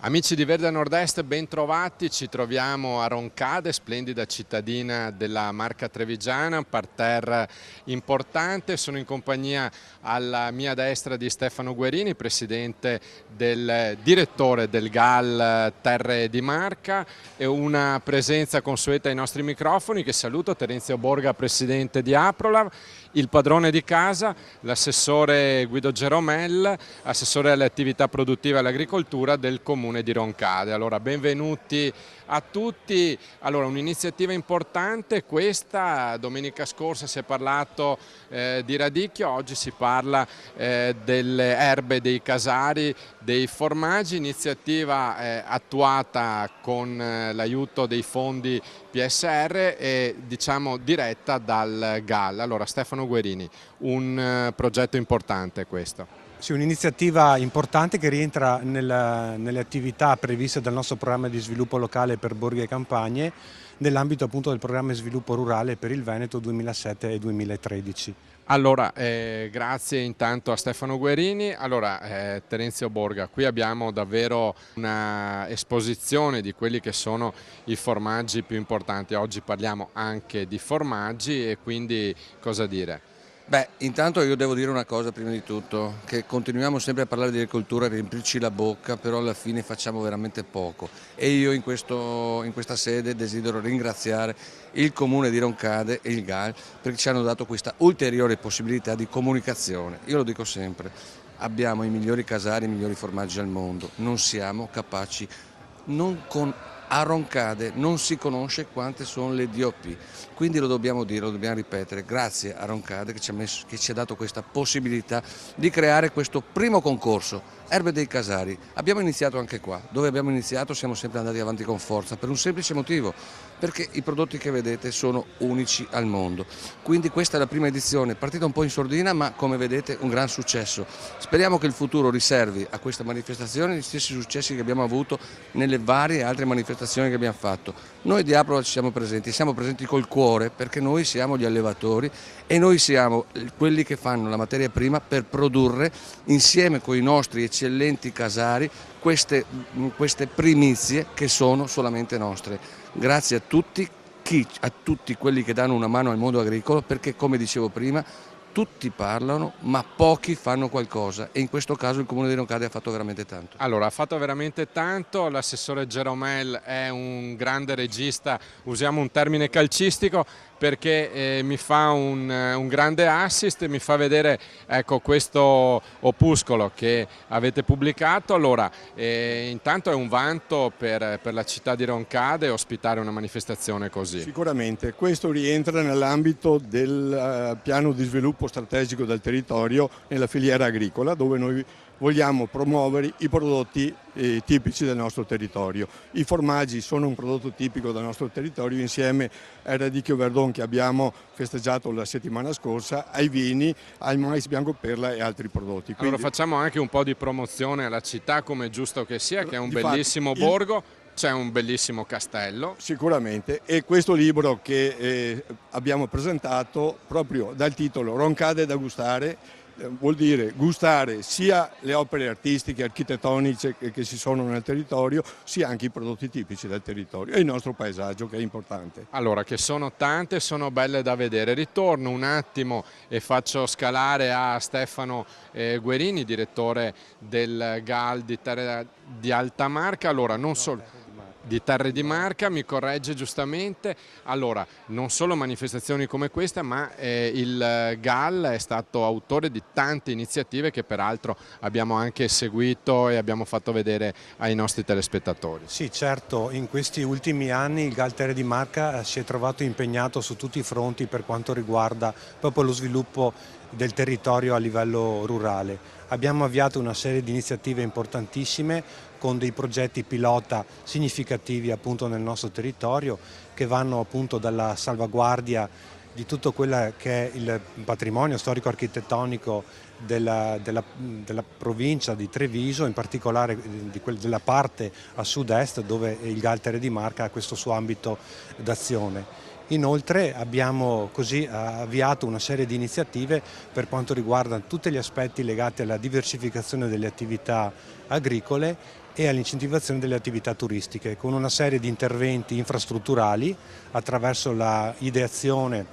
Amici di Verde Nord-Est, ben trovati, ci troviamo a Roncade, splendida cittadina della Marca Trevigiana, un parterre importante. Sono in compagnia alla mia destra di Stefano Guerini, presidente del direttore del GAL Terre di Marca, e una presenza consueta ai nostri microfoni che saluto, Terenzio Borga, presidente di Aprolav, il padrone di casa, l'assessore Guido Geromel, assessore alle attività produttive e all'agricoltura del Comune di Roncade. Allora, benvenuti a tutti. Allora, un'iniziativa importante questa, domenica scorsa si è parlato di radicchio, oggi si parla delle erbe dei casari, dei formaggi, iniziativa attuata con l'aiuto dei fondi PSR e diciamo diretta dal GAL. Allora, Stefano Guerini, un progetto importante questo. Sì, un'iniziativa importante che rientra nelle attività previste dal nostro programma di sviluppo locale per borghi e campagne nell'ambito appunto del programma di sviluppo rurale per il Veneto 2007 e 2013. Allora, grazie intanto a Stefano Guerini. Allora, Terenzio Borga, qui abbiamo davvero una esposizione di quelli che sono i formaggi più importanti. Oggi parliamo anche di formaggi e quindi cosa dire? Beh, intanto io devo dire una cosa prima di tutto, che continuiamo sempre a parlare di agricoltura, a riempirci la bocca, però alla fine facciamo veramente poco. E io in questa sede desidero ringraziare il Comune di Roncade e il GAL perché ci hanno dato questa ulteriore possibilità di comunicazione. Io lo dico sempre, abbiamo i migliori casari, i migliori formaggi al mondo, non siamo capaci, a Roncade non si conosce quante sono le DOP, quindi lo dobbiamo dire, lo dobbiamo ripetere, grazie a Roncade che ci ha dato questa possibilità di creare questo primo concorso, Erbe dei Casari. Abbiamo iniziato anche qua, dove abbiamo iniziato siamo sempre andati avanti con forza, per un semplice motivo, perché i prodotti che vedete sono unici al mondo. Quindi questa è la prima edizione, partita un po' in sordina ma come vedete un gran successo. Speriamo che il futuro riservi a questa manifestazione gli stessi successi che abbiamo avuto nelle varie altre manifestazioni che abbiamo fatto. Noi di Aprola ci siamo presenti col cuore perché noi siamo gli allevatori e noi siamo quelli che fanno la materia prima per produrre insieme con i nostri eccellenti casari queste primizie che sono solamente nostre. Grazie a tutti quelli che danno una mano al mondo agricolo perché come dicevo prima tutti parlano ma pochi fanno qualcosa e in questo caso il Comune di Roncade ha fatto veramente tanto. Allora, ha fatto veramente tanto, l'assessore Geromel è un grande regista, usiamo un termine calcistico perché mi fa un grande assist, mi fa vedere ecco, questo opuscolo che avete pubblicato. Allora, intanto è un vanto per la città di Roncade ospitare una manifestazione così. Sicuramente, questo rientra nell'ambito del piano di sviluppo strategico del territorio nella filiera agricola dove noi vogliamo promuovere i prodotti tipici del nostro territorio. I formaggi sono un prodotto tipico del nostro territorio insieme al radicchio verdon che abbiamo festeggiato la settimana scorsa, ai vini, al mais bianco perla e altri prodotti. Allora facciamo anche un po' di promozione alla città come è giusto che sia, che è un bellissimo Difatti, borgo. C'è un bellissimo castello. Sicuramente, e questo libro che abbiamo presentato proprio dal titolo Roncade da gustare, vuol dire gustare sia le opere artistiche, architettoniche che ci sono nel territorio, sia anche i prodotti tipici del territorio e il nostro paesaggio che è importante. Allora, che sono tante, sono belle da vedere. Ritorno un attimo e faccio scalare a Stefano Guerini, direttore del GAL di Alta Marca. Allora, non solo di Terre di Marca, mi corregge giustamente. Allora, non solo manifestazioni come questa, ma il GAL è stato autore di tante iniziative che peraltro abbiamo anche seguito e abbiamo fatto vedere ai nostri telespettatori. Sì, certo, in questi ultimi anni il GAL Terre di Marca si è trovato impegnato su tutti i fronti per quanto riguarda proprio lo sviluppo del territorio a livello rurale. Abbiamo avviato una serie di iniziative importantissime con dei progetti pilota significativi appunto nel nostro territorio che vanno appunto dalla salvaguardia di tutto quello che è il patrimonio storico-architettonico della provincia di Treviso, in particolare della parte a sud-est dove il GAL Terre di Marca ha questo suo ambito d'azione. Inoltre abbiamo così avviato una serie di iniziative per quanto riguarda tutti gli aspetti legati alla diversificazione delle attività agricole e all'incentivazione delle attività turistiche, con una serie di interventi infrastrutturali attraverso la ideazione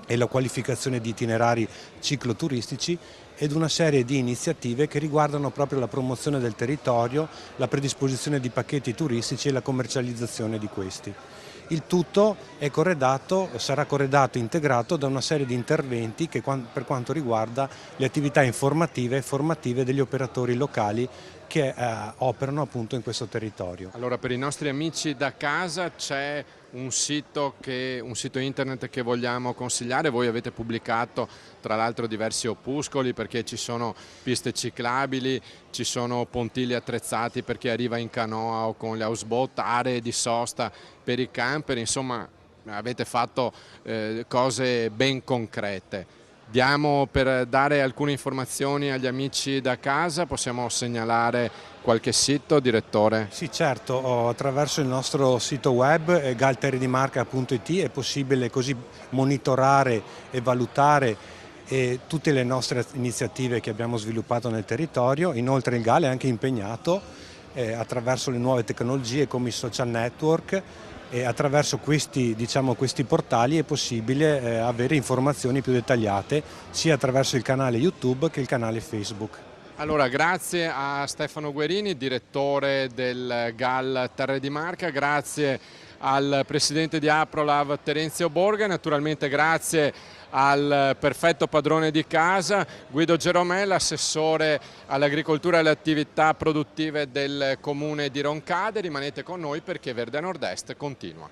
e la qualificazione di itinerari cicloturistici ed una serie di iniziative che riguardano proprio la promozione del territorio, la predisposizione di pacchetti turistici e la commercializzazione di questi. Il tutto è sarà corredato e integrato da una serie di interventi che per quanto riguarda le attività informative e formative degli operatori locali che operano appunto in questo territorio. Allora, per i nostri amici da casa c'è un sito internet che vogliamo consigliare. Voi avete pubblicato tra l'altro diversi opuscoli, perché ci sono piste ciclabili, ci sono pontili attrezzati per chi arriva in canoa o con le houseboat, aree di sosta per i camper, insomma avete fatto cose ben concrete. Per dare alcune informazioni agli amici da casa, possiamo segnalare qualche sito, direttore? Sì, certo, attraverso il nostro sito web galteriedimarca.it è possibile così monitorare e valutare tutte le nostre iniziative che abbiamo sviluppato nel territorio. Inoltre il GAL è anche impegnato attraverso le nuove tecnologie come i social network, e attraverso questi portali è possibile avere informazioni più dettagliate sia attraverso il canale YouTube che il canale Facebook. Allora, grazie a Stefano Guerini, direttore del GAL Terre di Marca, grazie al presidente di Aprolav Terenzio Borga, naturalmente grazie al perfetto padrone di casa Guido Geromella, assessore all'agricoltura e alle attività produttive del comune di Roncade. Rimanete con noi perché Verde Nord-Est continua.